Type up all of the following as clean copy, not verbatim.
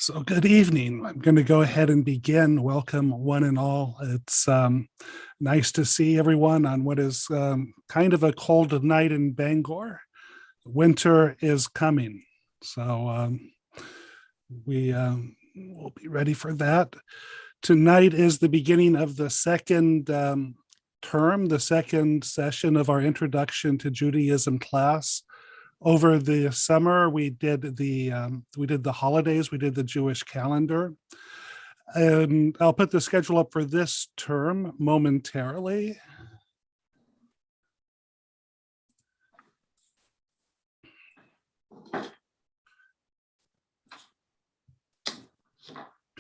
So good evening. I'm going to go ahead and begin. Welcome one and all. It's nice to see everyone on what is kind of a cold night in Bangor. Winter is coming. So we will be ready for that. Tonight is the beginning of the second term, the second session of our Introduction to Judaism class. Over the summer, we did the holidays, we did the Jewish calendar. And I'll put the schedule up for this term momentarily.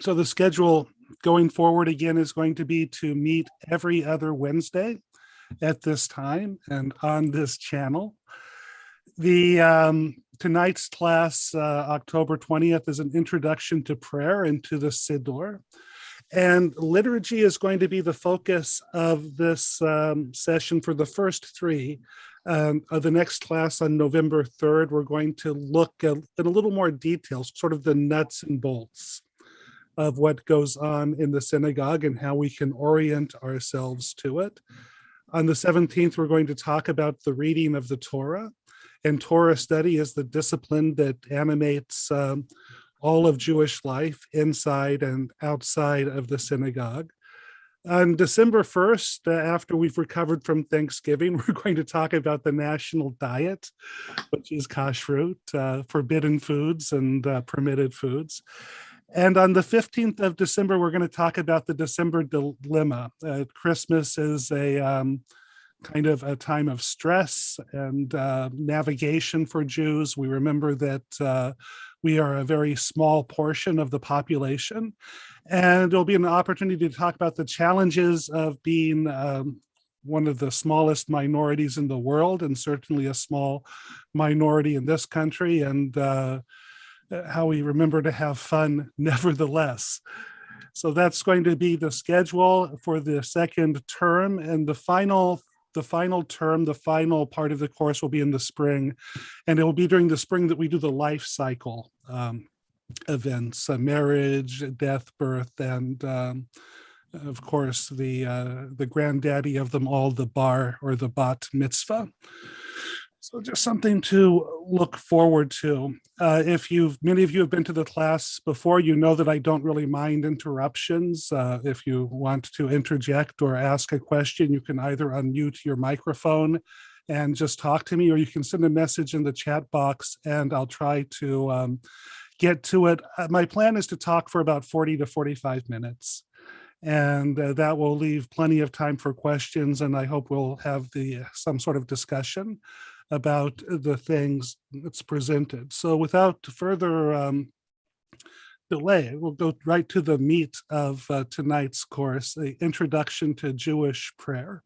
So the schedule going forward again is going to be to meet every other Wednesday at this time and on this channel. The tonight's class, October 20th, is an introduction to prayer and to the Siddur. And liturgy is going to be the focus of this session for the first three. Of the next class on November 3rd, we're going to look at in a little more detail, sort of the nuts and bolts of what goes on in the synagogue and how we can orient ourselves to it. On the 17th, we're going to talk about the reading of the Torah. And Torah study is the discipline that animates all of Jewish life inside and outside of the synagogue. On December 1st, after we've recovered from Thanksgiving, we're going to talk about the national diet, which is kashrut, forbidden foods and permitted foods. And on the 15th of December, we're going to talk about the December dilemma. Christmas is a kind of a time of stress and navigation for Jews. We remember that we are a very small portion of the population, and there'll be an opportunity to talk about the challenges of being one of the smallest minorities in the world, and certainly a small minority in this country, and how we remember to have fun nevertheless. So that's going to be the schedule for the second term, and the final term, the final part of the course will be in the spring, and it will be during the spring that we do the life cycle events, marriage, death, birth, and of course the granddaddy of them all, the bar or the bat mitzvah. So just something to look forward to. Many of you have been to the class before, you know that I don't really mind interruptions. If you want to interject or ask a question, you can either unmute your microphone and just talk to me, or you can send a message in the chat box and I'll try to get to it. My plan is to talk for about 40 to 45 minutes. And that will leave plenty of time for questions, and I hope we'll have some sort of discussion about the things that's presented. So without further delay, we'll go right to the meat of tonight's course, the Introduction to Jewish Prayer,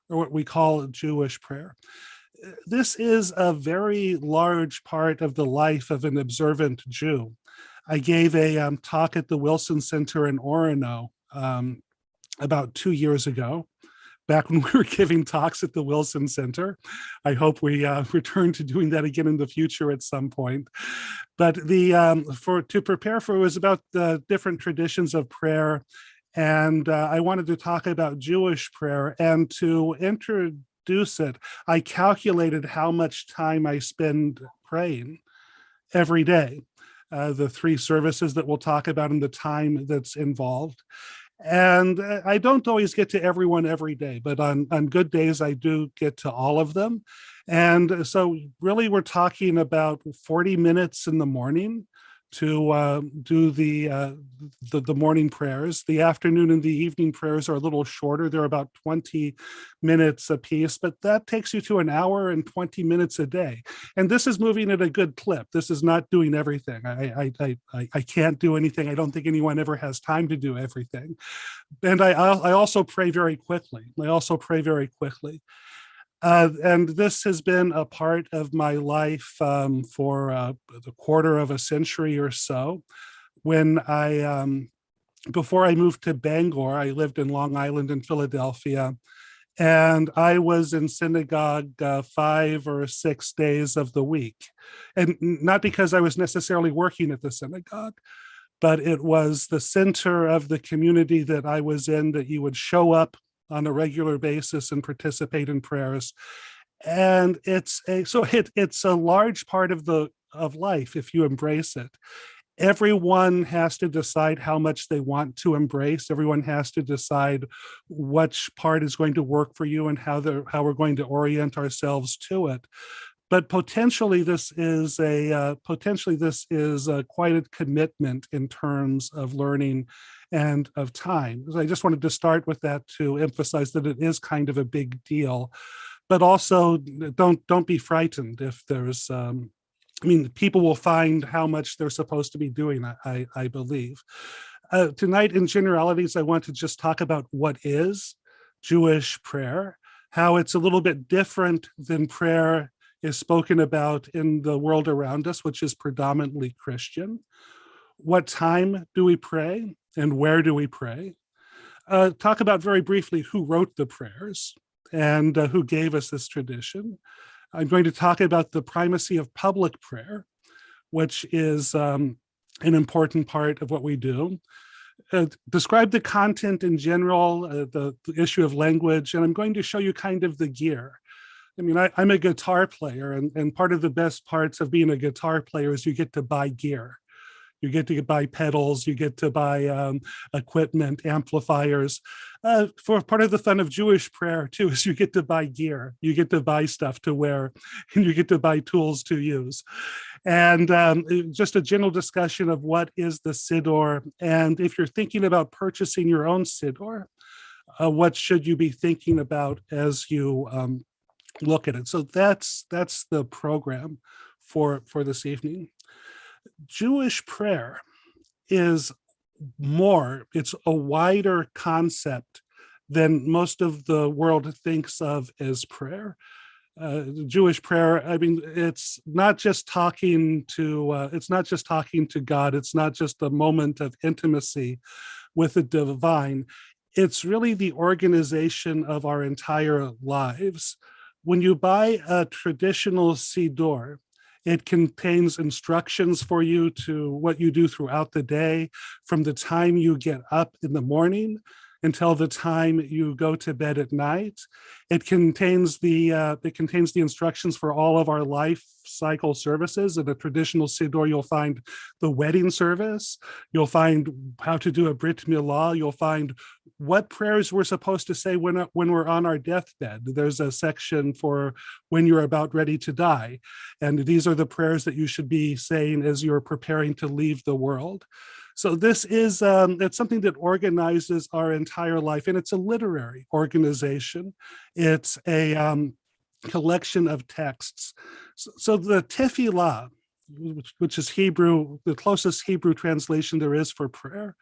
or what we call Jewish prayer. This is a very large part of the life of an observant Jew. I gave a talk at the Wilson Center in Orono about 2 years ago, back when we were giving talks at the Wilson Center. I hope we return to doing that again in the future at some point. But to prepare for it was about the different traditions of prayer, and I wanted to talk about Jewish prayer. And to introduce it, I calculated how much time I spend praying every day, the three services that we'll talk about and the time that's involved. And I don't always get to everyone every day, but on good days, I do get to all of them. And so really, we're talking about 40 minutes in the morning to do the morning prayers. The afternoon and the evening prayers are a little shorter. They're about 20 minutes a piece, but that takes you to an hour and 20 minutes a day. And this is moving at a good clip. This is not doing everything. I can't do anything. I don't think anyone ever has time to do everything. And I also pray very quickly. And this has been a part of my life for the quarter of a century or so. When before I moved to Bangor, I lived in Long Island in Philadelphia, and I was in synagogue 5 or 6 days of the week. And not because I was necessarily working at the synagogue, but it was the center of the community that I was in, that you would show up on a regular basis and participate in prayers. And it's a large part of life if you embrace it. Everyone has to decide how much they want to embrace. Everyone has to decide which part is going to work for you and how we're going to orient ourselves to it. But potentially this is quite a commitment in terms of learning and of time. So I just wanted to start with that to emphasize that it is kind of a big deal. But also, don't be frightened if there's people will find how much they're supposed to be doing, I believe. Tonight, in generalities, I want to just talk about what is Jewish prayer, how it's a little bit different than prayer is spoken about in the world around us, which is predominantly Christian. What time do we pray and where do we pray? Talk about very briefly who wrote the prayers and who gave us this tradition. I'm going to talk about the primacy of public prayer, which is an important part of what we do. Describe the content in general, the issue of language, and I'm going to show you kind of the gear. I'm a guitar player, and part of the best parts of being a guitar player is you get to buy gear. You get to buy pedals, you get to buy equipment, amplifiers. For part of the fun of Jewish prayer too is you get to buy gear, you get to buy stuff to wear, and you get to buy tools to use. And just a general discussion of what is the Siddur. And if you're thinking about purchasing your own Siddur, what should you be thinking about as you look at it? So that's the program for this evening. Jewish prayer is it's a wider concept than most of the world thinks of as prayer. Jewish prayer, it's not just talking to God. It's not just a moment of intimacy with the divine. It's really the organization of our entire lives. When you buy a traditional Siddur, it contains instructions for you to what you do throughout the day, from the time you get up in the morning until the time you go to bed at night. It contains the instructions for all of our life cycle services. In a traditional Siddur, you'll find the wedding service. You'll find how to do a Brit Milah. You'll find what prayers we're supposed to say when we're on our deathbed. There's a section for when you're about ready to die. And these are the prayers that you should be saying as you're preparing to leave the world. So this is it's something that organizes our entire life, and it's a literary organization. It's a collection of texts. So the tefillah, which is Hebrew, the closest Hebrew translation there is for prayer,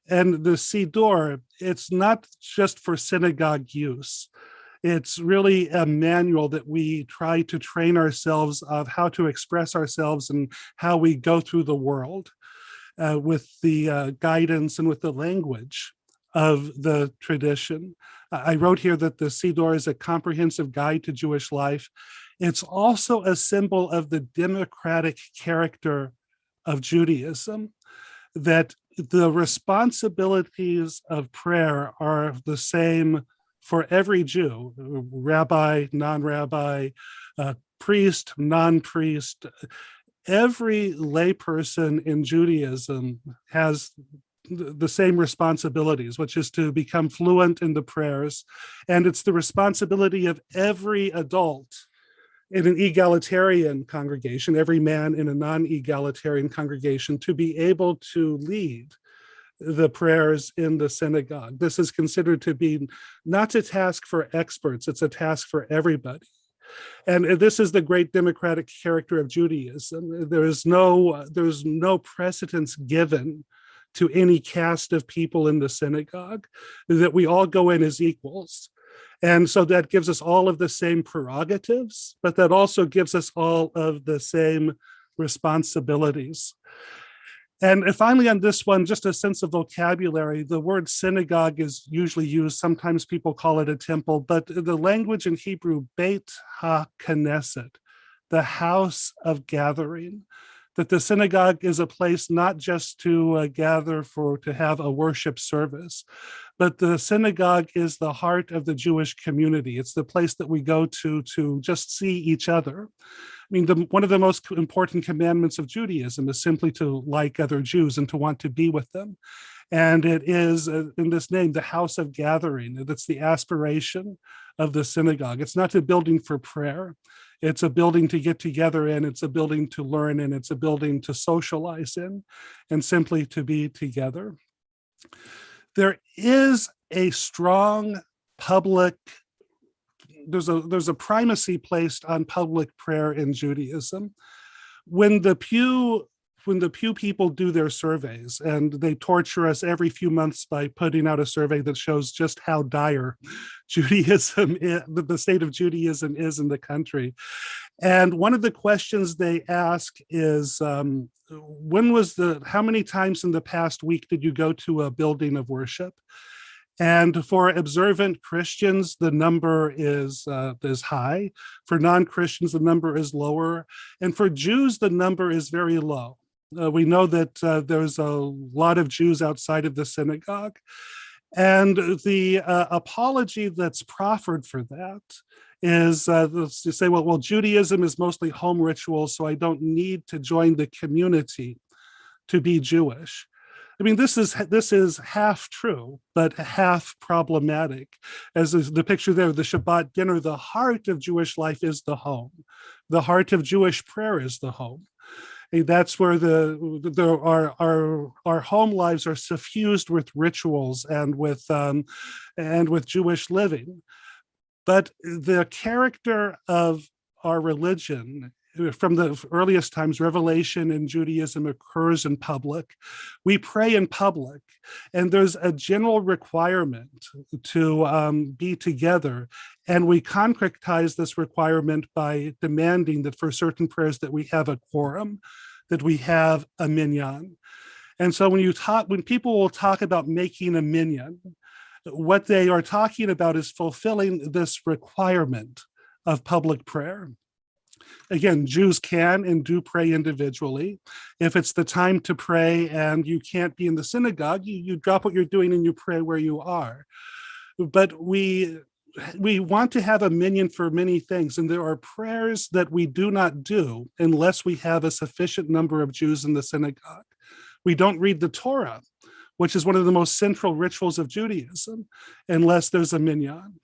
and the Siddur, it's not just for synagogue use. It's really a manual that we try to train ourselves of how to express ourselves and how we go through the world. With the guidance and with the language of the tradition. I wrote here that the Siddur is a comprehensive guide to Jewish life. It's also a symbol of the democratic character of Judaism, that the responsibilities of prayer are the same for every Jew, rabbi, non-rabbi, priest, non-priest. Every layperson in Judaism has the same responsibilities, which is to become fluent in the prayers. And it's the responsibility of every adult in an egalitarian congregation, every man in a non-egalitarian congregation, to be able to lead the prayers in the synagogue. This is considered to be not a task for experts, it's a task for everybody. And this is the great democratic character of Judaism. There's no precedence given to any caste of people in the synagogue, that we all go in as equals. And so that gives us all of the same prerogatives, but that also gives us all of the same responsibilities. And finally, on this one, just a sense of vocabulary. The word synagogue is usually used. Sometimes people call it a temple, but the language in Hebrew, Beit HaKnesset, the house of gathering. that the synagogue is a place not just to gather to have a worship service, but the synagogue is the heart of the Jewish community. It's the place that we go to just see each other. I mean, one of the most important commandments of Judaism is simply to like other Jews and to want to be with them. And it is in this name, the house of gathering. That's the aspiration of the synagogue. It's not a building for prayer. It's a building to get together in. It's a building to learn in. It's a building to socialize in, and simply to be together. There is a strong public, there's a primacy placed on public prayer in Judaism. When the Pew people do their surveys, and they torture us every few months by putting out a survey that shows just how dire Judaism is, the state of Judaism is in the country. And one of the questions they ask is, how many times in the past week did you go to a building of worship? And for observant Christians, the number is high. For non-Christians, the number is lower. And for Jews, the number is very low. We know that there's a lot of Jews outside of the synagogue. And the apology that's proffered for that is to say, well, Judaism is mostly home rituals, so I don't need to join the community to be Jewish. I mean, this is half true, but half problematic. As the picture there, the Shabbat dinner, the heart of Jewish life is the home. The heart of Jewish prayer is the home. And that's where our home lives are suffused with rituals and with Jewish living. But the character of our religion, from the earliest times, revelation in Judaism occurs in public. We pray in public, and there's a general requirement to be together. And we concretize this requirement by demanding that for certain prayers that we have a quorum, that we have a minyan. And so when people will talk about making a minyan, what they are talking about is fulfilling this requirement of public prayer. Again, Jews can and do pray individually. If it's the time to pray and you can't be in the synagogue, you drop what you're doing and you pray where you are. But we want to have a minyan for many things, and there are prayers that we do not do unless we have a sufficient number of Jews in the synagogue. We don't read the Torah, which is one of the most central rituals of Judaism, unless there's a minyan.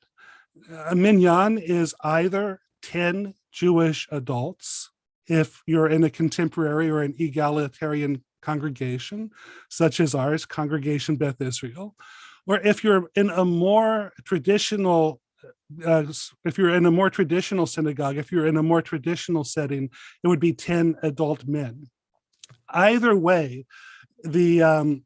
A minyan is either 10 Jewish adults, if you're in a contemporary or an egalitarian congregation, such as ours, Congregation Beth Israel, or if you're in a more traditional synagogue, if you're in a more traditional setting, it would be 10 adult men. Either way, the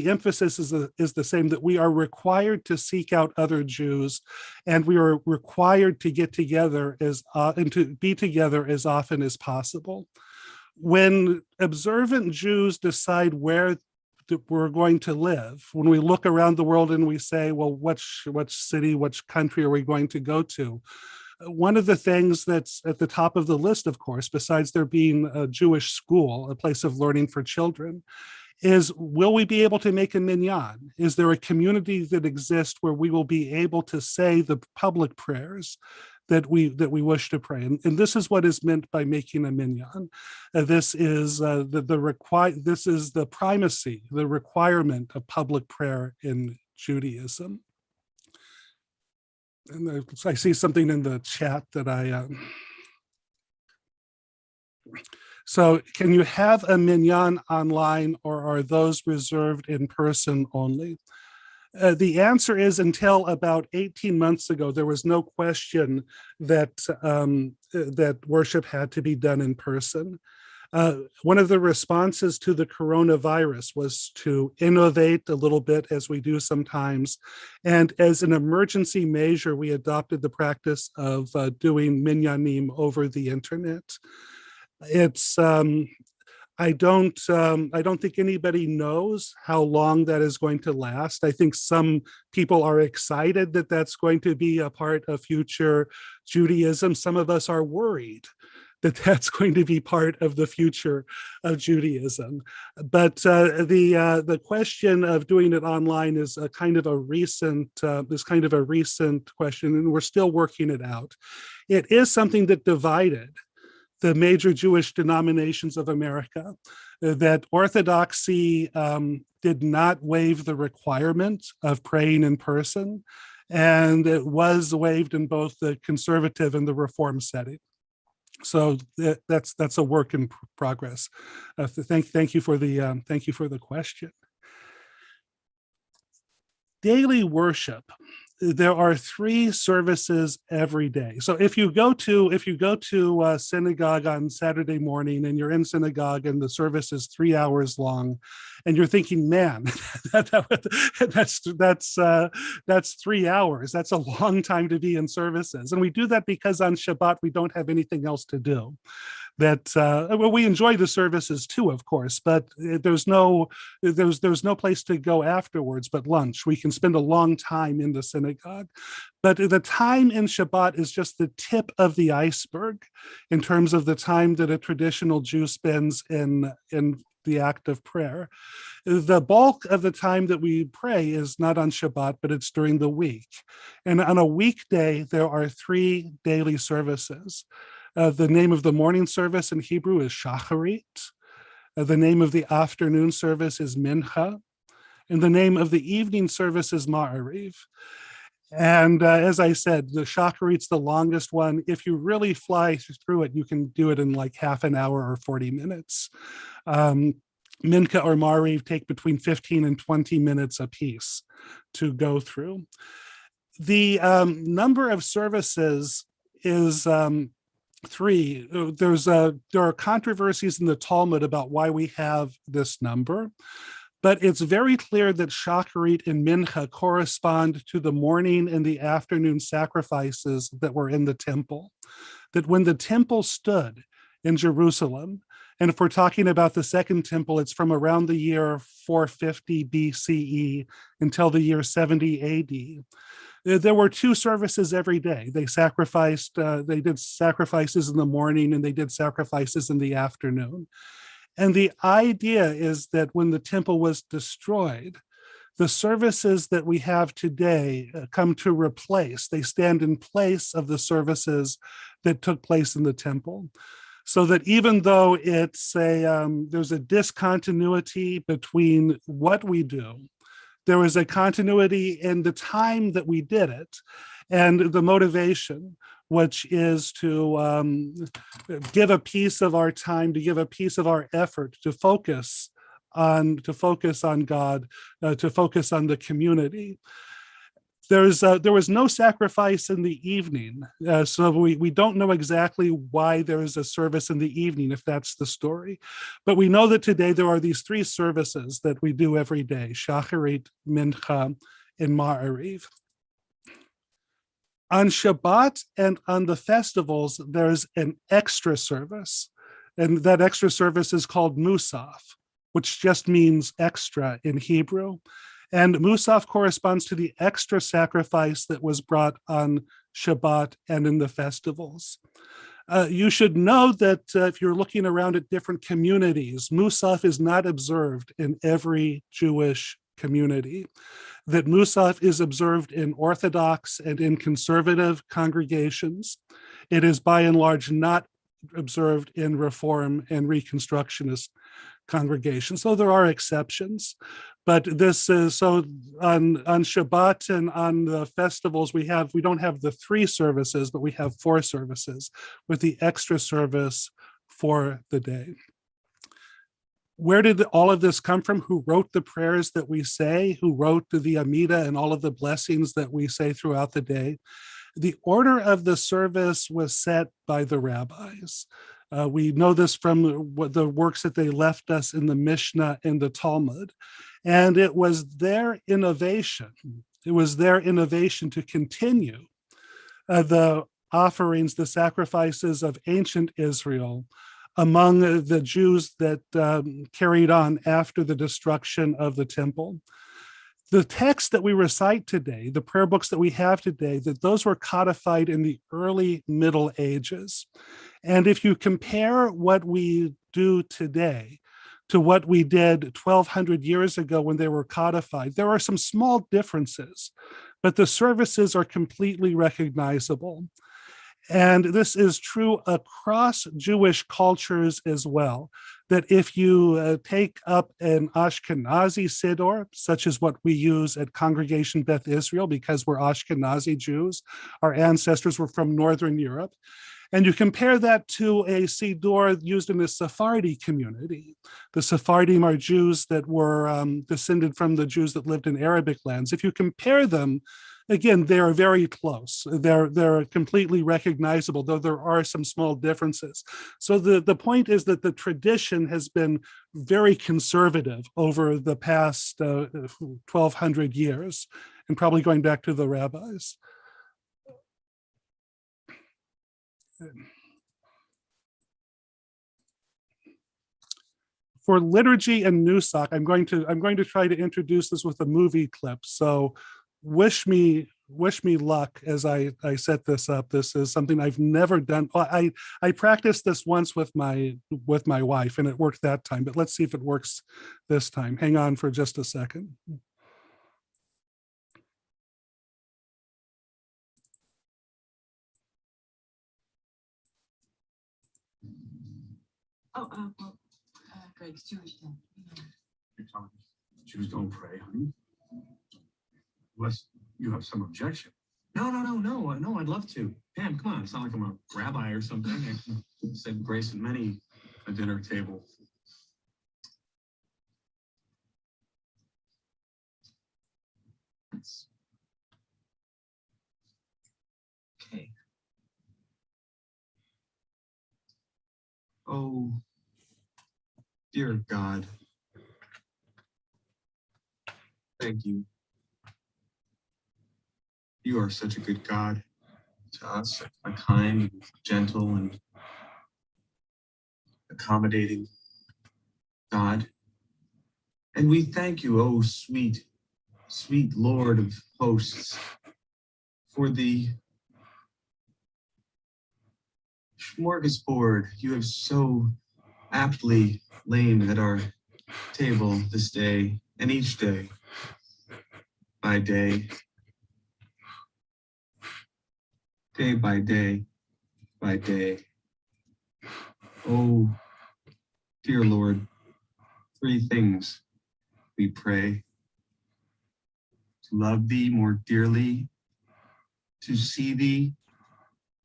emphasis is the same, that we are required to seek out other Jews, and we are required to get together and to be together as often as possible. When observant Jews decide where we're going to live, when we look around the world and we say, well, which city, which country are we going to go to? One of the things that's at the top of the list, of course, besides there being a Jewish school, a place of learning for children, is, will we be able to make a minyan? Is there a community that exists where we will be able to say the public prayers that we wish to pray? And this is what is meant by making a minyan. This is this is the primacy, the requirement of public prayer in Judaism. And I see something in the chat that So can you have a minyan online, or are those reserved in person only? The answer is, until about 18 months ago, there was no question that that worship had to be done in person. One of the responses to the coronavirus was to innovate a little bit, as we do sometimes. And as an emergency measure, we adopted the practice of doing minyanim over the internet. It's I don't think anybody knows how long that is going to last. I think some people are excited that that's going to be a part of future Judaism. Some of us are worried that's going to be part of the future of Judaism. But the question of doing it online is a kind of a recent question, and we're still working it out. It is something that divided the major Jewish denominations of America, that Orthodoxy did not waive the requirement of praying in person, and it was waived in both the conservative and the Reform setting. So that's a work in progress. Thank you for the question. Daily worship. There are 3 services every day. So if you go to synagogue on Saturday morning and you're in synagogue and the service is 3 hours long, and you're thinking, man, that's 3 hours. That's a long time to be in services. And we do that because on Shabbat we don't have anything else to do. Well, we enjoy the services too, of course, but there's no place to go afterwards but lunch. We can spend a long time in the synagogue, but the time in Shabbat is just the tip of the iceberg in terms of the time that a traditional Jew spends in the act of prayer. The bulk of the time that we pray is not on Shabbat, but it's during the week. And on a weekday, there are 3 daily services. The name of the morning service in Hebrew is shacharit. The name of the afternoon service is mincha. And the name of the evening service is ma'ariv. And as I said, the shacharit's the longest one. If you really fly through it, you can do it in like half an hour or 40 minutes. Mincha or ma'ariv take between 15 and 20 minutes apiece to go through. The number of services is 3. There are controversies in the Talmud about why we have this number, but it's very clear that shacharit and mincha correspond to the morning and the afternoon sacrifices that were in the temple. That when the temple stood in Jerusalem, and if we're talking about the second temple, it's from around the year 450 BCE until the year 70 AD. There were 2 services every day. They did sacrifices in the morning and they did sacrifices in the afternoon. And the idea is that when the temple was destroyed, the services that we have today come to replace, they stand in place of the services that took place in the temple. So that even though there's a discontinuity between what we do, there was a continuity in the time that we did it and the motivation, which is to give a piece of our time, to give a piece of our effort to focus on God, to focus on the community. There was no sacrifice in the evening, so we don't know exactly why there is a service in the evening, if that's the story. But we know that today there are these 3 services that we do every day: shacharit, mincha, and ma'ariv. On Shabbat and on the festivals, there's an extra service, and that extra service is called Musaf, which just means extra in Hebrew. And Musaf corresponds to the extra sacrifice that was brought on Shabbat and in the festivals. You should know that if you're looking around at different communities, Musaf is not observed in every Jewish community. That Musaf is observed in Orthodox and in conservative congregations. It is by and large not observed in Reform and Reconstructionist congregations. So there are exceptions. But this is so on Shabbat and on the festivals, we don't have the 3 services, but we have 4 services with the extra service for the day. Where did all of this come from? Who wrote the prayers that we say? Who wrote the Amida and all of the blessings that we say throughout the day? The order of the service was set by the rabbis. We know this from the works that they left us in the Mishnah and the Talmud. And it was their innovation. It was their innovation to continue the offerings, the sacrifices of ancient Israel among the Jews that carried on after the destruction of the temple. The texts that we recite today, the prayer books that we have today, that those were codified in the early Middle Ages. And if you compare what we do today to what we did 1,200 years ago when they were codified, there are some small differences, but the services are completely recognizable. And this is true across Jewish cultures as well, that if you take up an Ashkenazi Siddur, such as what we use at Congregation Beth Israel, because we're Ashkenazi Jews, our ancestors were from Northern Europe, and you compare that to a Siddur used in the Sephardi community. The Sephardim are Jews that were descended from the Jews that lived in Arabic lands. If you compare them, again, they are very close. They're completely recognizable, though there are some small differences. So the point is that the tradition has been very conservative over the past 1,200 years, and probably going back to the rabbis. For liturgy and Musaf, I'm going to try to introduce this with a movie clip. So wish me luck as I set this up. This is something I've never done. I practiced this once with my wife, and it worked that time, but let's see if it works this time. Hang on for just a second. Greg's Jewish then. You're telling me Jews don't pray, honey? Unless you have some objection. No, I'd love to. Pam, come on, it's not like I'm a rabbi or something. I said grace at many a dinner table. Okay. Oh, dear God, thank you. You are such a good God to us, a kind, gentle, and accommodating God. And we thank you, oh sweet, sweet Lord of hosts, for the smorgasbord you have so aptly laid at our table this day and each day by day by day by day. Oh, dear Lord, 3 things we pray: to love thee more dearly, to see thee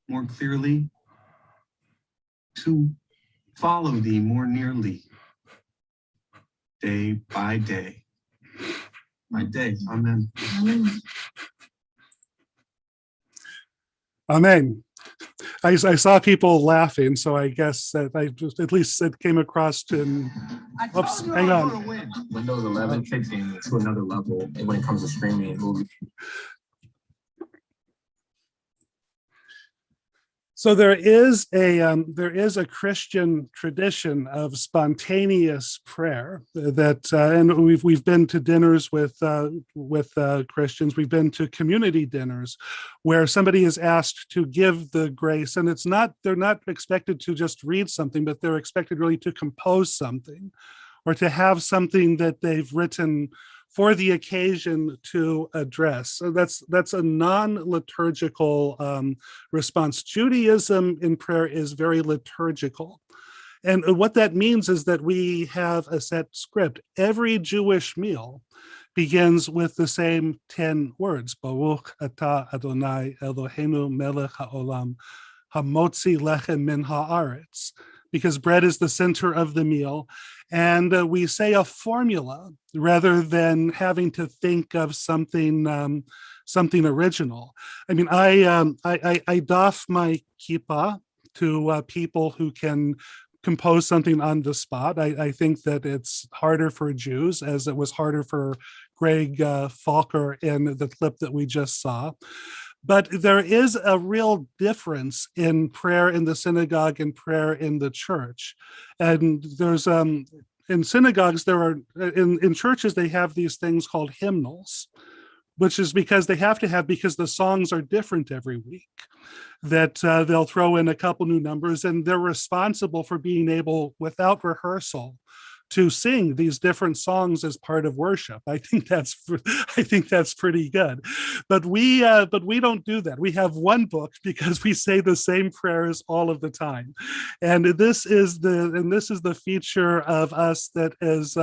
more clearly, to follow thee more nearly, day by day. By day. Amen. Amen. Amen. I saw people laughing, so I guess that I just at least it came across to. Oops, hang on. Windows 11 takes it to another level when it comes to streaming and movies. So there is a Christian tradition of spontaneous prayer that, and we've been to dinners with Christians. We've been to community dinners where somebody is asked to give the grace, and they're not expected to just read something, but they're expected really to compose something, or to have something that they've written for the occasion to address. So that's a non-liturgical response. Judaism in prayer is very liturgical. And what that means is that we have a set script. Every Jewish meal begins with the same 10 words. Baruch atah Adonai Eloheinu melech haolam, hamotzi lechem min haaretz, because bread is the center of the meal. And we say a formula rather than having to think of something original. I mean, I doff my kippah to people who can compose something on the spot. I think that it's harder for Jews, as it was harder for Greg Falker in the clip that we just saw. But there is a real difference in prayer in the synagogue and prayer in the church. And there's in synagogues, there are in churches, they have these things called hymnals, which is because they have to have, because the songs are different every week, that they'll throw in a couple new numbers, and they're responsible for being able, without rehearsal, to sing these different songs as part of worship. I think that's pretty good. But we don't do that. We have one book because we say the same prayers all of the time, and this is the feature of us that is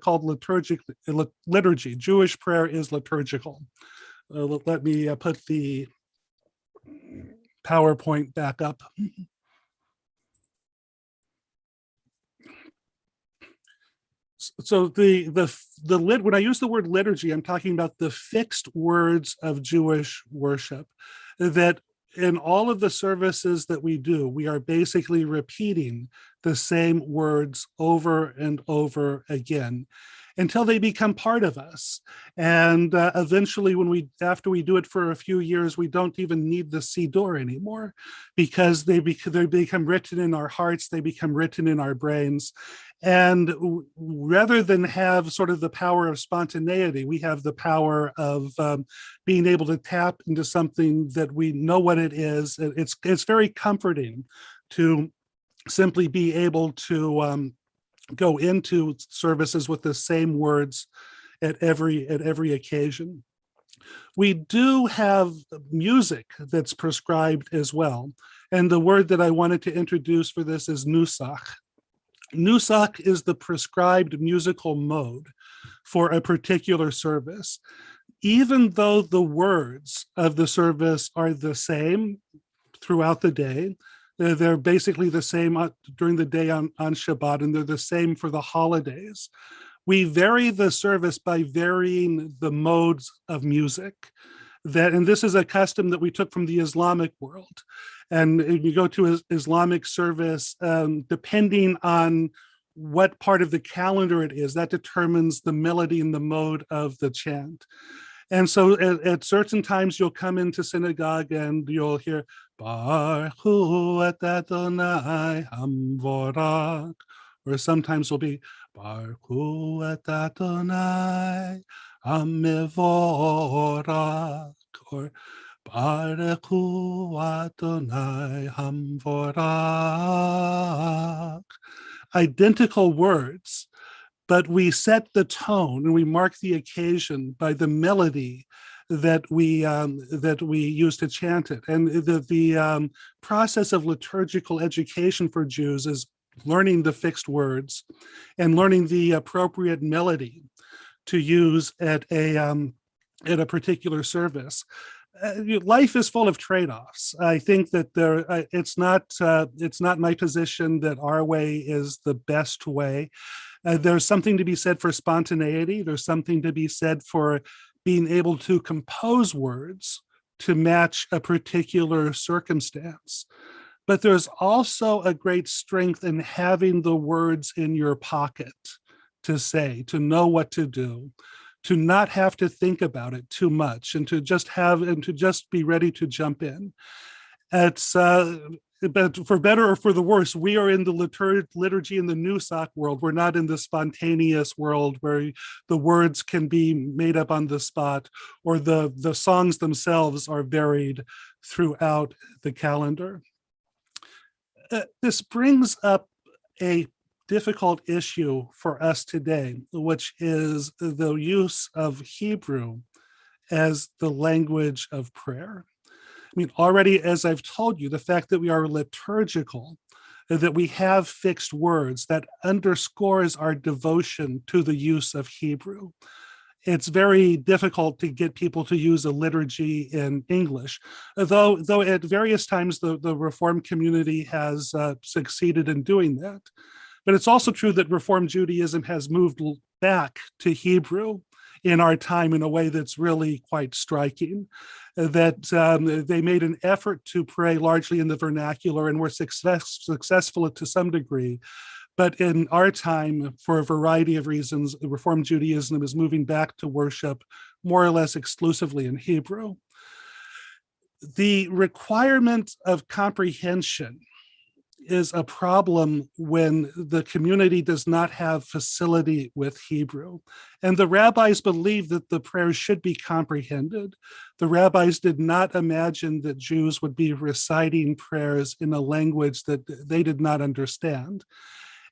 called liturgy. Jewish prayer is liturgical. Let me put the PowerPoint back up. So when I use the word liturgy, I'm talking about the fixed words of Jewish worship, that in all of the services that we do, we are basically repeating the same words over and over again until they become part of us. And eventually, after we do it for a few years, we don't even need the Siddur anymore, because they become written in our hearts, they become written in our brains. And rather than have sort of the power of spontaneity, we have the power of being able to tap into something that we know what it is. It's very comforting to simply be able to go into services with the same words at every occasion. We do have music that's prescribed as well. And the word that I wanted to introduce for this is Musaf. Musaf is the prescribed musical mode for a particular service. Even though the words of the service are the same throughout the day, they're basically the same during the day on Shabbat, and they're the same for the holidays. We vary the service by varying the modes of music. And this is a custom that we took from the Islamic world. And you go to an Islamic service, depending on what part of the calendar it is, that determines the melody and the mode of the chant. And so at certain times, you'll come into synagogue and you'll hear, Baruch hu et Adonai hamvorak. Or sometimes it'll be, Baruch hu et Adonai hamivorak. Or Baruch hu Adonai hamvorak. Identical words, but we set the tone and we mark the occasion by the melody that we use to chant it. And the process of liturgical education for Jews is learning the fixed words and learning the appropriate melody to use at a particular service. Life is full of trade-offs. I think that it's not my position that our way is the best way. There's something to be said for spontaneity. There's something to be said for being able to compose words to match a particular circumstance. But there's also a great strength in having the words in your pocket to say, to know what to do, to not have to think about it too much, and to just be ready to jump in. It's but for better or for the worse, we are in the liturgy in the Musaf world. We're not in the spontaneous world where the words can be made up on the spot, or the songs themselves are varied throughout the calendar. This brings up a difficult issue for us today, which is the use of Hebrew as the language of prayer. I mean, already, as I've told you, the fact that we are liturgical, that we have fixed words, that underscores our devotion to the use of Hebrew. It's very difficult to get people to use a liturgy in English, though at various times the Reformed community has succeeded in doing that. But it's also true that Reformed Judaism has moved back to Hebrew in our time in a way that's really quite striking, that they made an effort to pray largely in the vernacular and were successful to some degree. But in our time, for a variety of reasons, Reformed Judaism is moving back to worship more or less exclusively in Hebrew. The requirement of comprehension is a problem when the community does not have facility with Hebrew. And the rabbis believed that the prayers should be comprehended. The rabbis did not imagine that Jews would be reciting prayers in a language that they did not understand.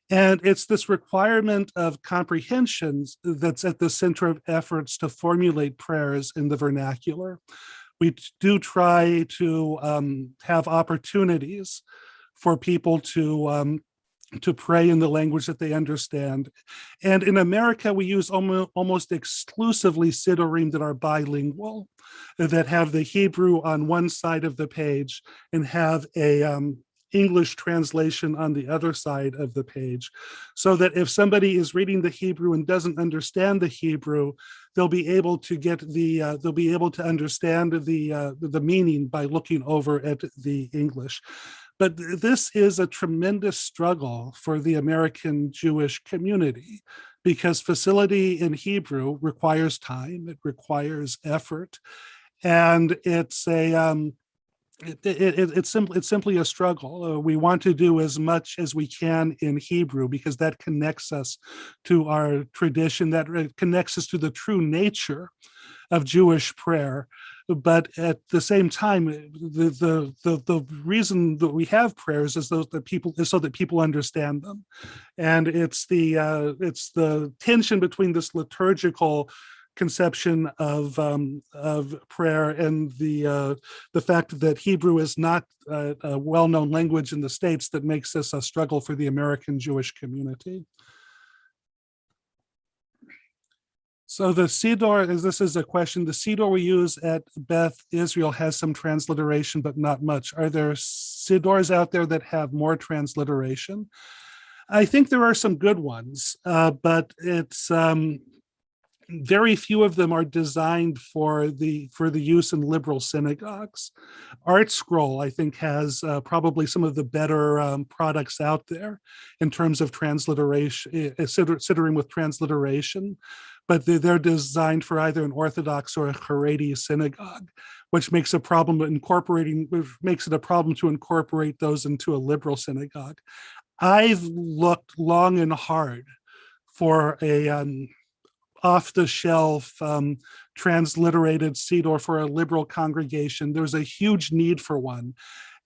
And it's this requirement of comprehensions that's at the center of efforts to formulate prayers in the vernacular. We do try to have opportunities for people to pray in the language that they understand. And in America, we use almost exclusively Siddurim that are bilingual, that have the Hebrew on one side of the page and have a English translation on the other side of the page, so that if somebody is reading the Hebrew and doesn't understand the Hebrew, they'll be able to get they'll be able to understand the meaning by looking over at the English. But this is a tremendous struggle for the American Jewish community, because facility in Hebrew requires time, it requires effort, and it's simply a struggle. We want to do as much as we can in Hebrew because that connects us to our tradition, that connects us to the true nature of Jewish prayer. But at the same time, the reason that we have prayers is so that people understand them, and it's the tension between this liturgical conception of prayer and the fact that Hebrew is not a well-known language in the States that makes this a struggle for the American Jewish community. So the Siddur, this is a question, the Siddur we use at Beth Israel has some transliteration, but not much. Are there Siddurs out there that have more transliteration? I think there are some good ones, but it's very few of them are designed for the use in liberal synagogues. Art Scroll, I think, has probably some of the better products out there in terms of transliteration, Siddurim with transliteration, but they're designed for either an Orthodox or a Haredi synagogue, which makes a problem makes it a problem to incorporate those into a liberal synagogue. I've looked long and hard for a off-the-shelf transliterated Siddur for a liberal congregation. There's a huge need for one,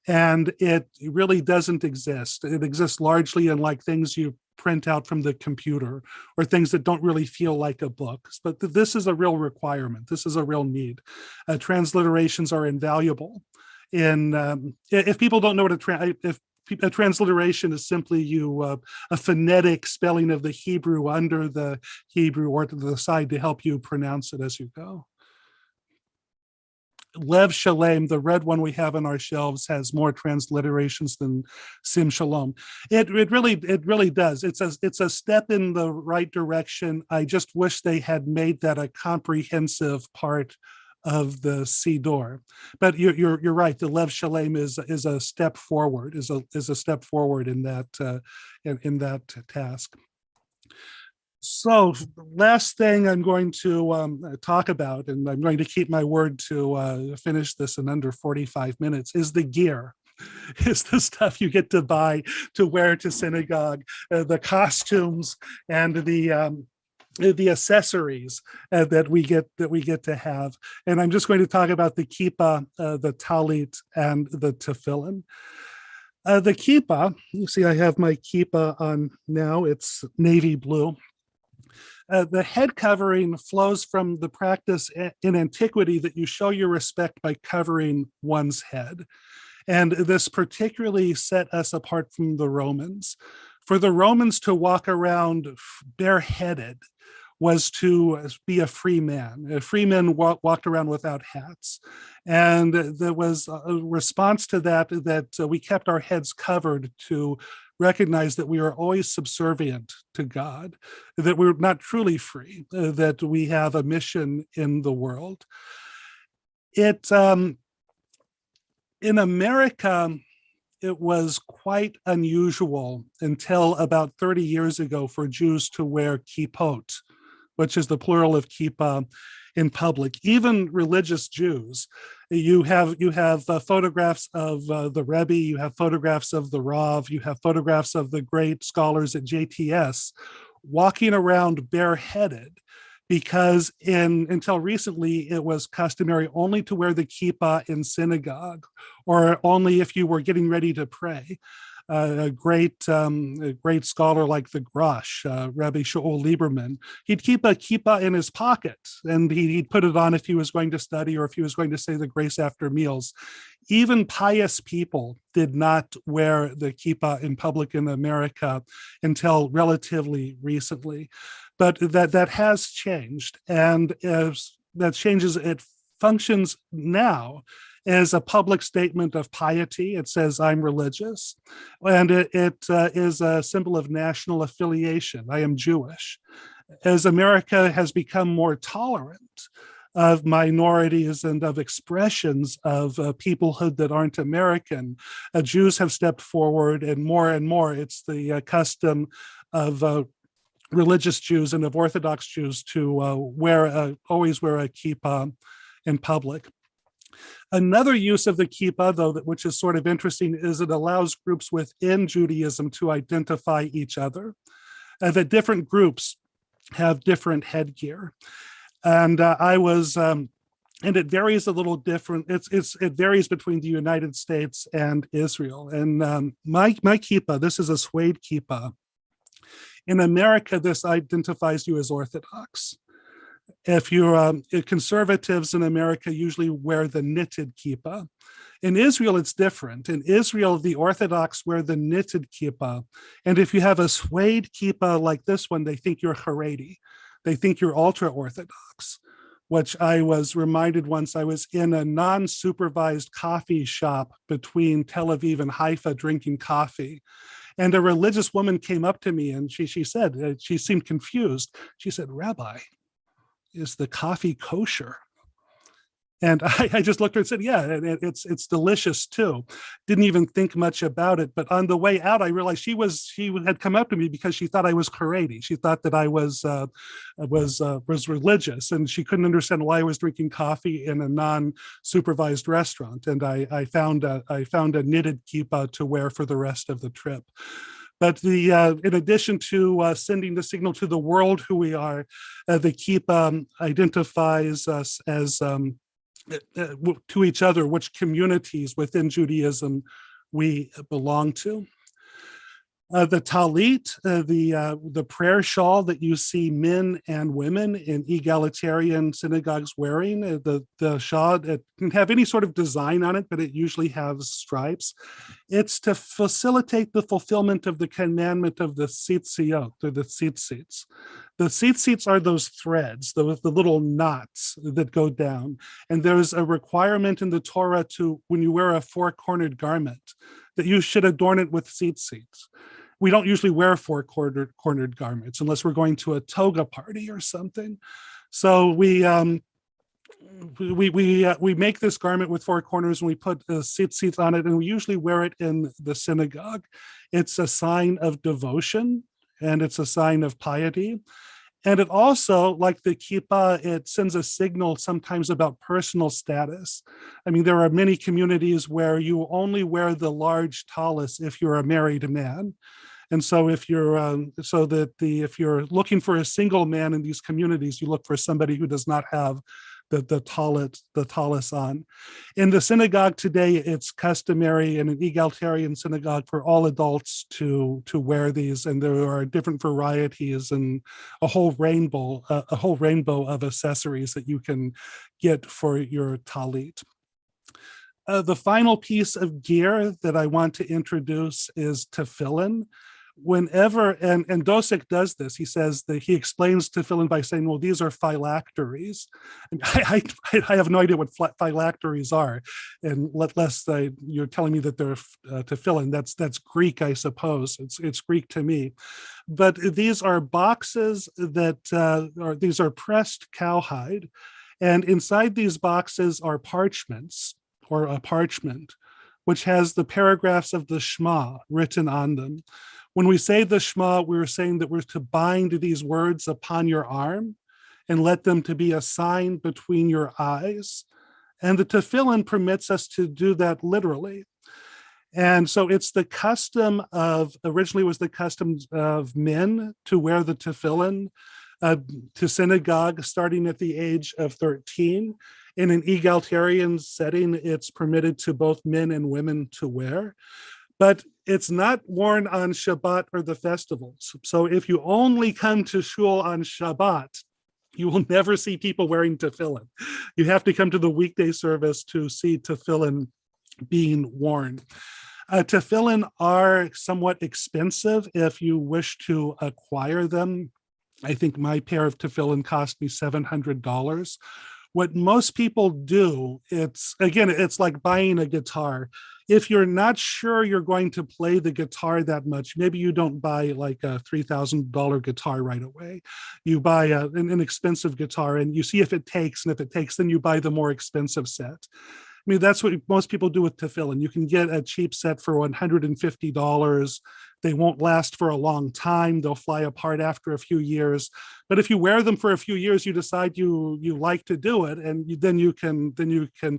and it really doesn't exist. It exists largely in like things you print out from the computer or things that don't really feel like a book. But this is a real requirement. This is a real need. Transliterations are invaluable. If people don't know what a transliteration is, simply a phonetic spelling of the Hebrew under the Hebrew or to the side to help you pronounce it as you go. Lev Shalem, the red one we have on our shelves, has more transliterations than Sim Shalom. It really does. It's a step in the right direction. I just wish they had made that a comprehensive part of the Siddur. But you're right. The Lev Shalem is a step forward. Is a step forward in that in that task. So last thing I'm going to talk about, and I'm going to keep my word to finish this in under 45 minutes, is the gear. Is the stuff you get to buy to wear to synagogue, the costumes and the accessories that we get to have. And I'm just going to talk about the kippah, the talit, and the tefillin. The kippah, you see I have my kippah on now, it's navy blue. The head covering flows from the practice in antiquity that you show your respect by covering one's head. And this particularly set us apart from the Romans. For the Romans to walk around bareheaded was to be a free man. Free men walked around without hats. And there was a response to that we kept our heads covered to recognize that we are always subservient to God, that we're not truly free, that we have a mission in the world. In America, it was quite unusual until about 30 years ago for Jews to wear kippot, which is the plural of kippah. in public, even religious Jews. You have photographs of the Rebbe, you have photographs of the Rav, you have photographs of the great scholars at JTS walking around bareheaded, because until recently it was customary only to wear the kippah in synagogue, or only if you were getting ready to pray. A great scholar like the Grosh, Rabbi Shaul Lieberman, he'd keep a kippah in his pocket, and he'd put it on if he was going to study or if he was going to say the grace after meals. Even pious people did not wear the kippah in public in America until relatively recently. But that has changed, and as that changes, it functions now as a public statement of piety. It says, I'm religious, and it is a symbol of national affiliation. I am Jewish. As America has become more tolerant of minorities and of expressions of peoplehood that aren't American, Jews have stepped forward, and more it's the custom of religious Jews and of Orthodox Jews to always wear a kippah in public. Another use of the kippah, though, which is sort of interesting, is it allows groups within Judaism to identify each other. That different groups have different headgear, and and it varies a little different. It varies between the United States and Israel. And my kippah, this is a suede kippah. In America, this identifies you as Orthodox. If you're conservatives in America usually wear the knitted kippah. In Israel, it's different. In Israel, the Orthodox wear the knitted kippah. And if you have a suede kippah like this one, they think you're Haredi. They think you're ultra-Orthodox, which I was reminded once. I was in a non-supervised coffee shop between Tel Aviv and Haifa drinking coffee. And a religious woman came up to me, and she said, she seemed confused. She said, Rabbi, is the coffee kosher? And I just looked at her and said, yeah, it's delicious too. Didn't even think much about it. But on the way out, I realized she had come up to me because she thought I was Haredi. She thought that I was religious, and she couldn't understand why I was drinking coffee in a non-supervised restaurant. And I found a knitted kippah to wear for the rest of the trip. But in addition to sending the signal to the world who we are, the kippah identifies us as to each other, which communities within Judaism we belong to. The talit, the prayer shawl that you see men and women in egalitarian synagogues wearing, the shawl, it can have any sort of design on it, but it usually has stripes. It's to facilitate the fulfillment of the commandment of the tzitziot, or the tzitzits. The tzitzits are those threads, the little knots that go down. And there's a requirement in the Torah to, when you wear a four-cornered garment, that you should adorn it with tzitzits. We don't usually wear four-cornered garments unless we're going to a toga party or something. So we make this garment with four corners, and we put tzitzit on it, and we usually wear it in the synagogue. It's a sign of devotion, and it's a sign of piety. And it also, like the kippah, it sends a signal sometimes about personal status. I mean, there are many communities where you only wear the large tallis if you're a married man. And so if you're if you're looking for a single man in these communities, you look for somebody who does not have the tallis on. In the synagogue today, it's customary in an egalitarian synagogue for all adults to wear these, and there are different varieties and a whole rainbow of accessories that you can get for your talit. The final piece of gear that I want to introduce is tefillin. Whenever, and Dosek does this, he says that he explains tefillin by saying, well, these are phylacteries. And I have no idea what phylacteries are, and less you're telling me that they're tefillin. That's Greek, I suppose. It's Greek to me. But these are boxes that these are pressed cowhide, and inside these boxes are parchments, or a parchment, which has the paragraphs of the Shema written on them. When we say the Shema, we're saying that we're to bind these words upon your arm, and let them to be a sign between your eyes. And the tefillin permits us to do that literally. And so it's the custom of, originally was the custom of men to wear the tefillin to synagogue starting at the age of 13. In an egalitarian setting, it's permitted to both men and women to wear, but it's not worn on Shabbat or the festivals. So if you only come to shul on Shabbat, you will never see people wearing tefillin. You have to come to the weekday service to see tefillin being worn. Tefillin are somewhat expensive if you wish to acquire them. I think my pair of tefillin cost me $700. What most people do, it's like buying a guitar. If you're not sure you're going to play the guitar that much, maybe you don't buy like a $3,000 guitar right away. You buy an expensive guitar and you see if it takes, and if it takes, then you buy the more expensive set. I mean, that's what most people do with tefillin. You can get a cheap set for $150. They won't last for a long time. They'll fly apart after a few years. But if you wear them for a few years, you decide you like to do it, and then you can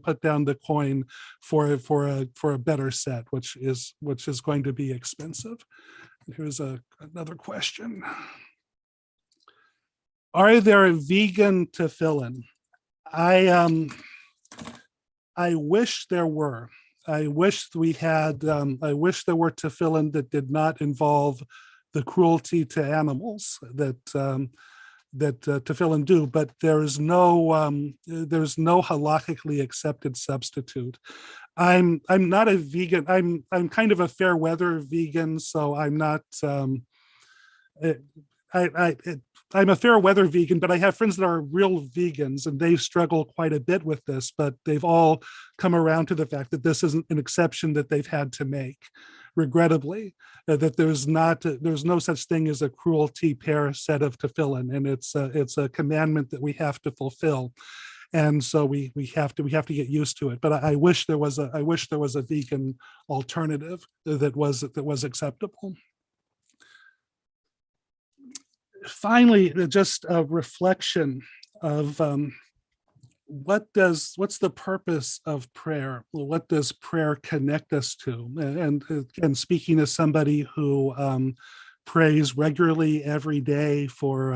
put down the coin for a better set, which is going to be expensive. Here's another question. Are there vegan tefillin? I wish there were. I wish we had. I wish there were tefillin that did not involve the cruelty to animals that tefillin do. But there's no halakhically accepted substitute. I'm not a vegan. I'm kind of a fair weather vegan, so I'm not. I'm a fair weather vegan, but I have friends that are real vegans and they struggle quite a bit with this, but they've all come around to the fact that this isn't an exception that they've had to make, regrettably, that there's no such thing as a cruelty pair set of tefillin, and it's a commandment that we have to fulfill. And so we have to get used to it. But I wish there was a vegan alternative that was acceptable. Finally, just a reflection of what's the purpose of prayer? What does prayer connect us to? And again, speaking as somebody who prays regularly every day for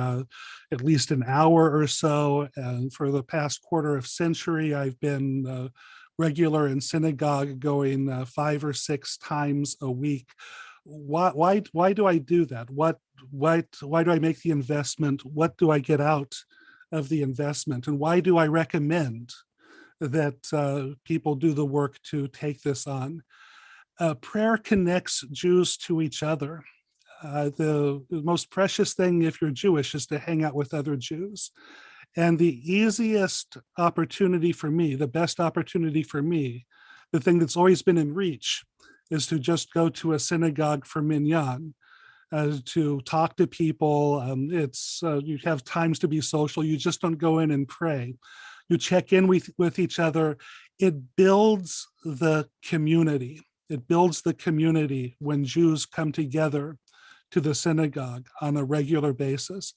at least an hour or so, and for the past quarter of century, I've been regular in synagogue, going 5 or 6 times a week. Why do I do that? Why do I make the investment? What do I get out of the investment? And why do I recommend that people do the work to take this on? Prayer connects Jews to each other. The most precious thing, if you're Jewish, is to hang out with other Jews. And the easiest opportunity for me, the best opportunity for me, the thing that's always been in reach, is to just go to a synagogue for minyan, to talk to people. You have times to be social. You just don't go in and pray. You check in with each other. It builds the community. It builds the community when Jews come together to the synagogue on a regular basis.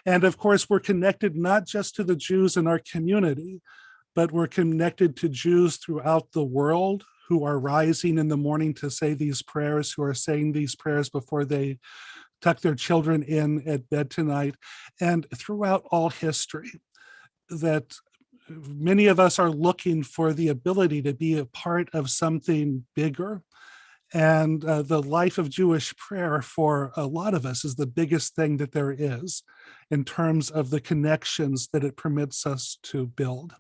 And of course, we're connected not just to the Jews in our community, but we're connected to Jews throughout the world who are rising in the morning to say these prayers, who are saying these prayers before they tuck their children in at bed tonight. And throughout all history, that many of us are looking for the ability to be a part of something bigger. And the life of Jewish prayer for a lot of us is the biggest thing that there is in terms of the connections that it permits us to build.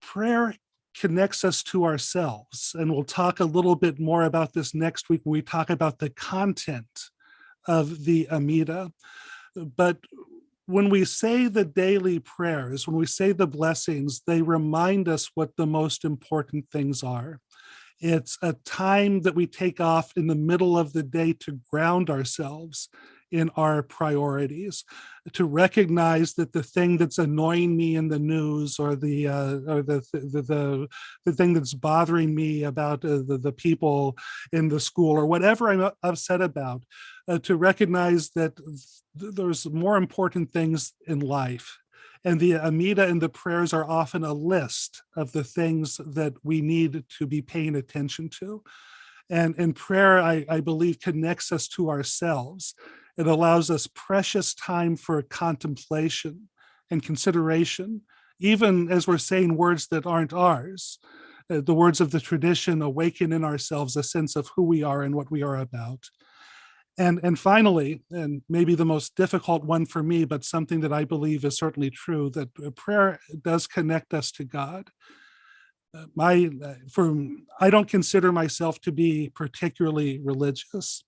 Prayer connects us to ourselves, and we'll talk a little bit more about this next week when we talk about the content of the Amida. But when we say the daily prayers, when we say the blessings, they remind us what the most important things are. It's a time that we take off in the middle of the day to ground ourselves in our priorities, to recognize that the thing that's annoying me in the news, or the thing that's bothering me about the people in the school, or whatever I'm upset about, to recognize that there's more important things in life. And the Amida and the prayers are often a list of the things that we need to be paying attention to. And prayer, I believe, connects us to ourselves. It allows us precious time for contemplation and consideration, even as we're saying words that aren't ours. The words of the tradition awaken in ourselves a sense of who we are and what we are about. And finally, and maybe the most difficult one for me, but something that I believe is certainly true, that prayer does connect us to God. I don't consider myself to be particularly religious,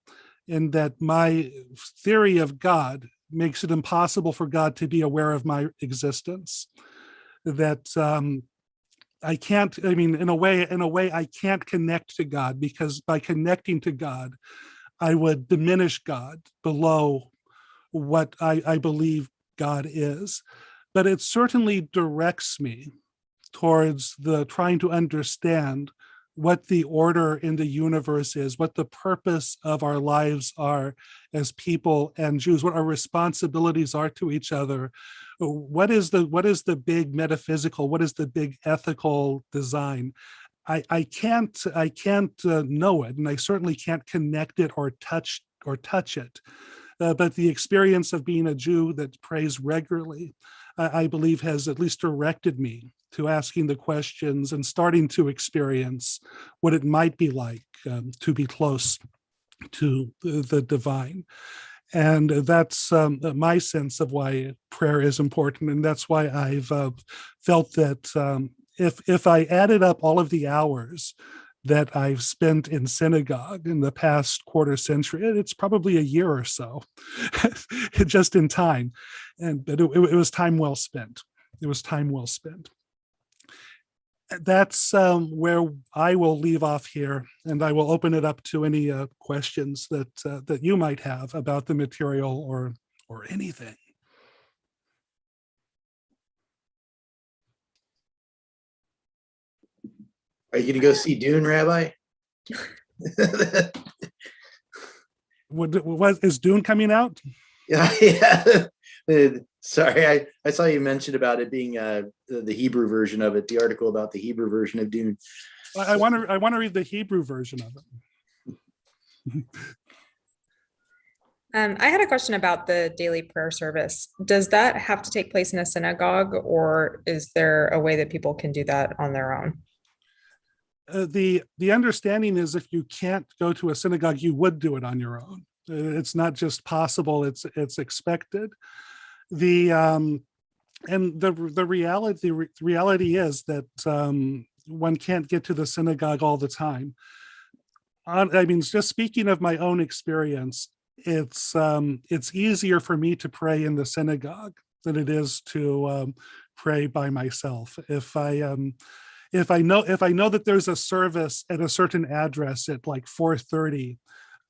in that my theory of God makes it impossible for God to be aware of my existence. That I can't, I mean, in a way, I can't connect to God, because by connecting to God, I would diminish God below what I believe God is. But it certainly directs me towards the trying to understand what the order in the universe is, what the purpose of our lives are as people and Jews, what our responsibilities are to each other. What is the big metaphysical, what is the big ethical design? I can't know it, and I certainly can't connect it or touch it. But the experience of being a Jew that prays regularly, I believe, has at least directed me to asking the questions and starting to experience what it might be like to be close to the divine. And that's my sense of why prayer is important. And that's why I've felt that if I added up all of the hours that I've spent in synagogue in the past quarter century, it's probably a year or so, just in time. But it was time well spent. It was time well spent. That's where I will leave off here, and I will open it up to any questions that you might have about the material or anything. Are you going to go see Dune, Rabbi? Is Dune coming out? Yeah. Sorry, I saw you mention about it being the Hebrew version of it, the article about the Hebrew version of Dune. I want to read the Hebrew version of it. I had a question about the daily prayer service. Does that have to take place in a synagogue, or is there a way that people can do that on their own? The understanding is, if you can't go to a synagogue, you would do it on your own. It's not just possible; it's expected. The reality is that one can't get to the synagogue all the time. I mean, just speaking of my own experience, it's easier for me to pray in the synagogue than it is to pray by myself. If I know that there's a service at a certain address at like 4:30,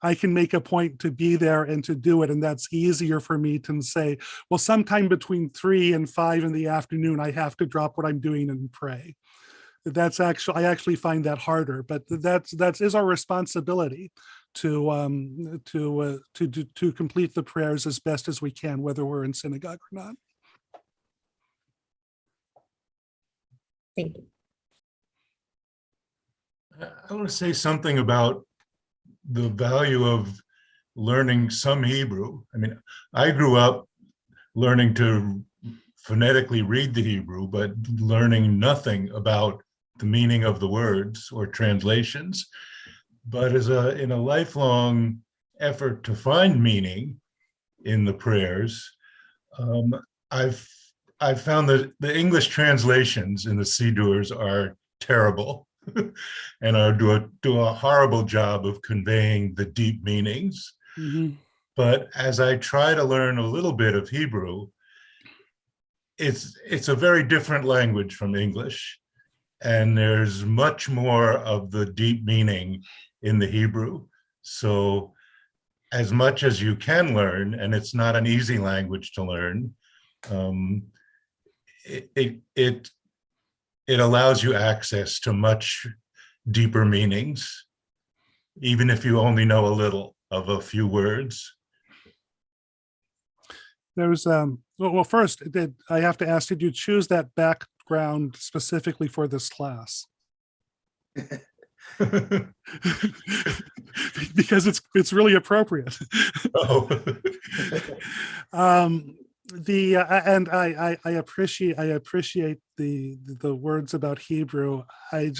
I can make a point to be there and to do it. And that's easier for me to say, well, sometime between 3 and 5 in the afternoon, I have to drop what I'm doing and pray. I actually find that harder, but that is our responsibility to complete the prayers as best as we can, whether we're in synagogue or not. Thank you. I want to say something about the value of learning some Hebrew. I mean, I grew up learning to phonetically read the Hebrew, but learning nothing about the meaning of the words or translations. But in a lifelong effort to find meaning in the prayers, I've found that the English translations in the Siddurs are terrible. And do a horrible job of conveying the deep meanings. Mm-hmm. But as I try to learn a little bit of Hebrew, it's a very different language from English, and there's much more of the deep meaning in the Hebrew. So as much as you can learn, and it's not an easy language to learn, it allows you access to much deeper meanings, even if you only know a little of a few words. There's well, first, I have to ask, did you choose that background specifically for this class? Because it's really appropriate. Oh. And I appreciate the words about Hebrew. I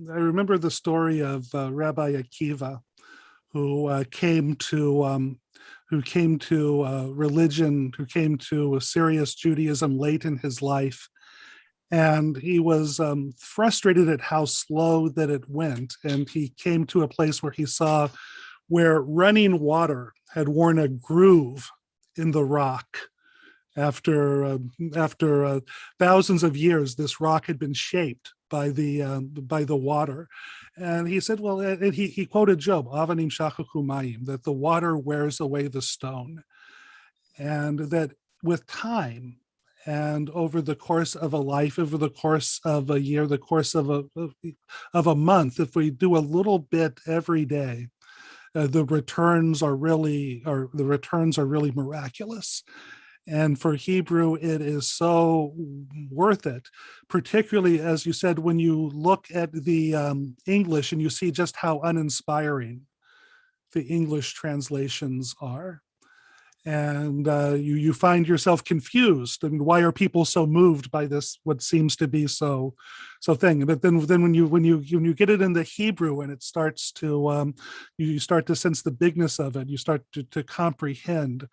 remember the story of Rabbi Akiva, who came to religion, who came to serious Judaism late in his life. And he was frustrated at how slow that it went. And he came to a place where he saw where running water had worn a groove in the rock. After thousands of years, this rock had been shaped by the water. And he said, well, and he quoted Job, Avanim shachachu mayim, that the water wears away the stone. And that with time, and over the course of a life, over the course of a year, the course of a month, if we do a little bit every day, the returns are really miraculous. And for Hebrew, it is so worth it, particularly, as you said, when you look at the English and you see just how uninspiring the English translations are. And you find yourself confused. I mean, why are people so moved by this? What seems to be so thing? But then when you get it in the Hebrew and it starts to you start to sense the bigness of it. You start to comprehend.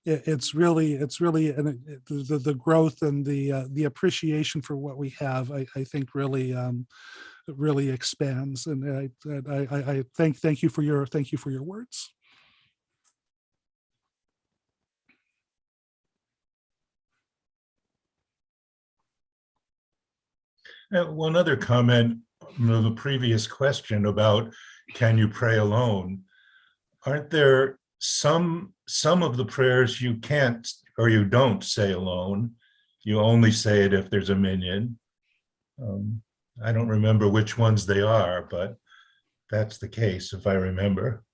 It's really the growth and the appreciation for what we have. I think really expands. And I thank you for your words. One other comment on the previous question about can you pray alone? Aren't there some of the prayers you can't or you don't say alone? You only say it if there's a minyan. I don't remember which ones they are, but that's the case if I remember.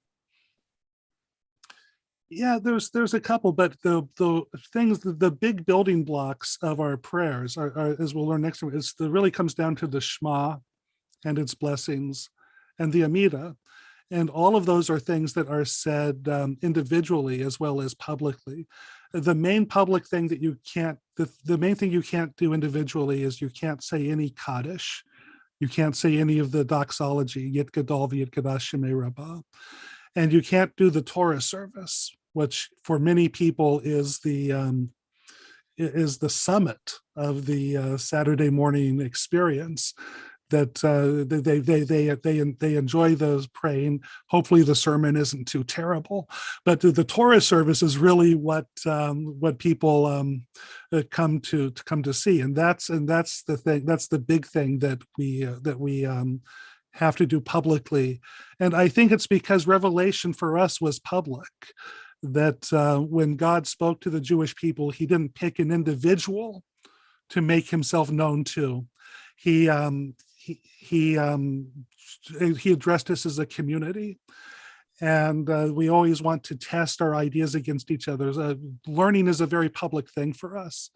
Yeah, there's a couple, but the things, the big building blocks of our prayers are as we'll learn next time, really comes down to the Shema and its blessings and the Amida. And all of those are things that are said individually as well as publicly. The main public thing that you can't, the main thing you can't do individually is you can't say any Kaddish. You can't say any of the doxology, Yit Gadol v'Yit Kadash Shemei Rabbah. And you can't do the Torah service, which for many people is the summit of the Saturday morning experience. That they enjoy those praying. Hopefully, the sermon isn't too terrible, but the Torah service is really what people come to see, and that's the thing. That's the big thing that we have to do publicly. And I think it's because Revelation for us was public, that when God spoke to the Jewish people, he didn't pick an individual to make himself known to. He addressed us as a community. And we always want to test our ideas against each other. Learning is a very public thing for us.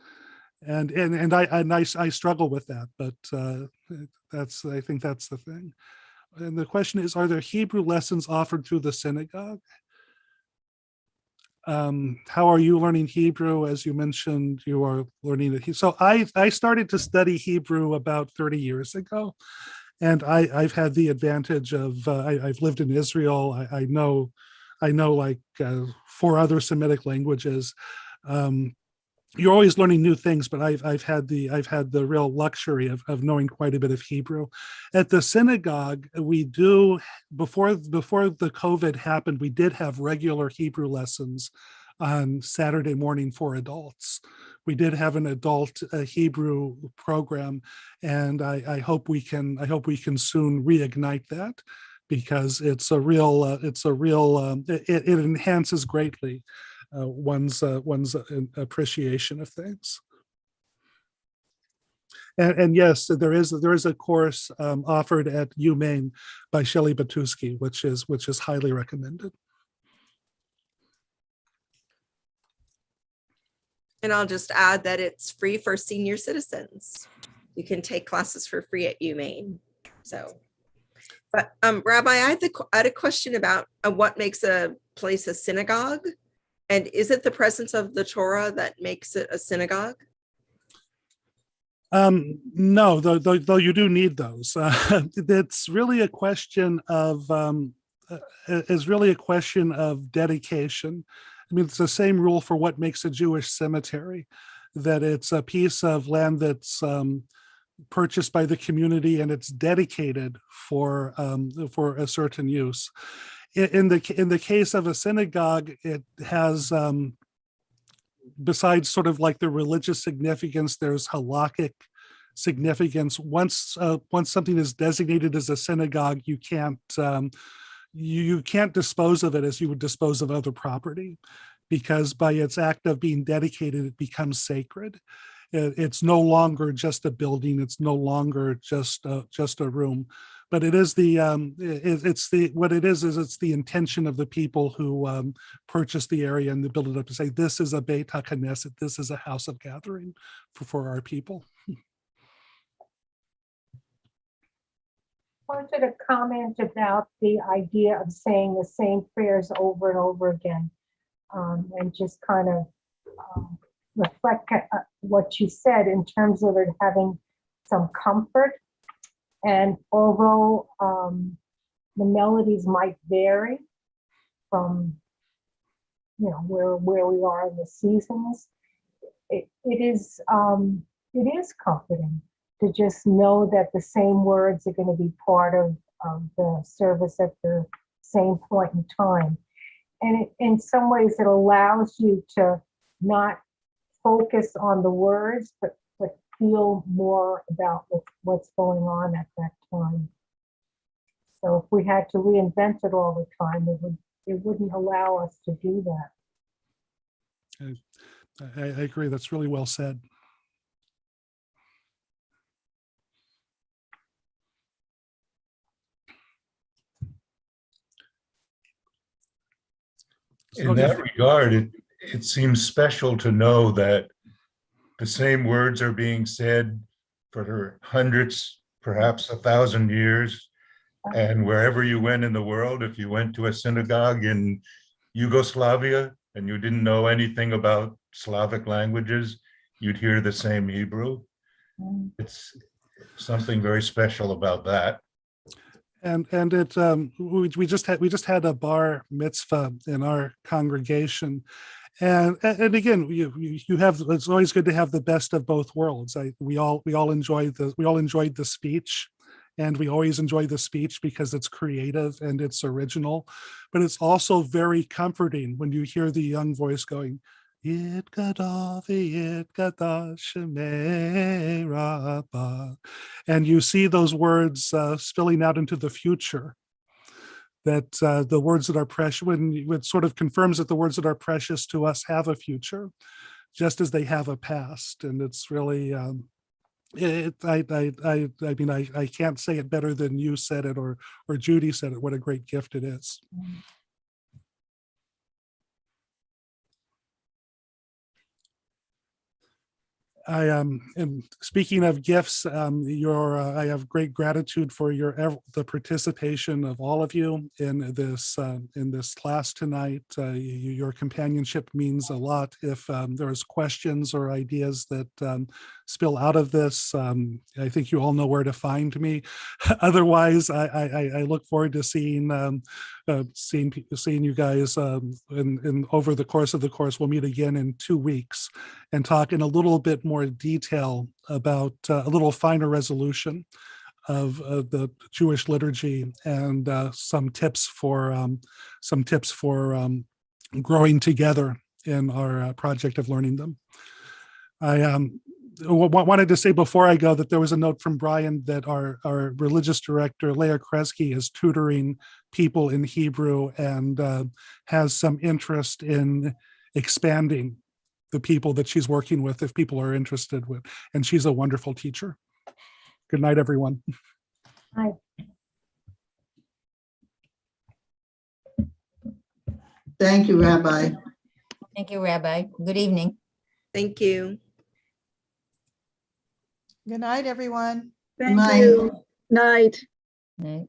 And I struggle with that, but I think that's the thing. And the question is, are there Hebrew lessons offered through the synagogue? How are you learning Hebrew? As you mentioned, you are learning it. So I started to study Hebrew about 30 years ago, and I've had the advantage of I've lived in Israel. I know like 4 other Semitic languages. You're always learning new things, but I've had the real luxury of knowing quite a bit of Hebrew. At the synagogue, we do, before the COVID happened, we did have regular Hebrew lessons on Saturday morning for adults. We did have an adult Hebrew program, and I hope we can soon reignite that, because it enhances greatly one's appreciation of things. And yes, there is a course offered at UMaine by Shelley Batuski, which is highly recommended. And I'll just add that it's free for senior citizens. You can take classes for free at UMaine. So, but Rabbi, I had a question about what makes a place a synagogue, and is it the presence of the Torah that makes it a synagogue? No, though you do need those. It's really a question of dedication. I mean, it's the same rule for what makes a Jewish cemetery, that it's a piece of land that's purchased by the community and it's dedicated for a certain use. In the case of a synagogue, it has, besides sort of like the religious significance, there's halakhic significance. Once something is designated as a synagogue, you can't dispose of it as you would dispose of other property, because by its act of being dedicated, it becomes sacred. It's no longer just a building. It's no longer just a room, but it is it's the intention of the people who purchase the area and they build it up to say, this is a Beit HaKnesset, this is a house of gathering for our people. Wanted to comment about the idea of saying the same prayers over and over again, and just kind of reflect what you said in terms of it having some comfort. And although the melodies might vary from, where we are in the seasons, it is comforting to just know that the same words are going to be part of the service at the same point in time. And in some ways, it allows you to not focus on the words, but feel more about what's going on at that time. So if we had to reinvent it all the time, it wouldn't allow us to do that. I agree. That's really well said. In that regard, it seems special to know that the same words are being said for hundreds, perhaps 1,000 years. And wherever you went in the world, if you went to a synagogue in Yugoslavia and you didn't know anything about Slavic languages, you'd hear the same Hebrew. It's something very special about that. And it we just had a bar mitzvah in our congregation, and again you have, it's always good to have the best of both worlds. We all enjoyed the speech, and we always enjoy the speech because it's creative and it's original, but it's also very comforting when you hear the young voice going, and you see those words spilling out into the future, that the words that are precious, when it sort of confirms that the words that are precious to us have a future, just as they have a past. And it's really, I mean, I can't say it better than you said it, or Judy said it, what a great gift it is. I and speaking of gifts, I have great gratitude for the participation of all of you in this class tonight. Your companionship means a lot. If there's questions or ideas that spill out of this, I think you all know where to find me. Otherwise, I look forward to seeing you guys in over the course of the course. We'll meet again in 2 weeks and talk in a little bit more detail about a little finer resolution of the Jewish liturgy, and some tips for growing together in our project of learning them. wanted to say before I go that there was a note from Brian that our religious director, Leah Kresge, is tutoring people in Hebrew and has some interest in expanding the people that she's working with if people are interested with. And she's a wonderful teacher. Good night, everyone. Hi. Thank you, Rabbi. Thank you, Rabbi. Good evening. Thank you. Good night, everyone. Good night. Night.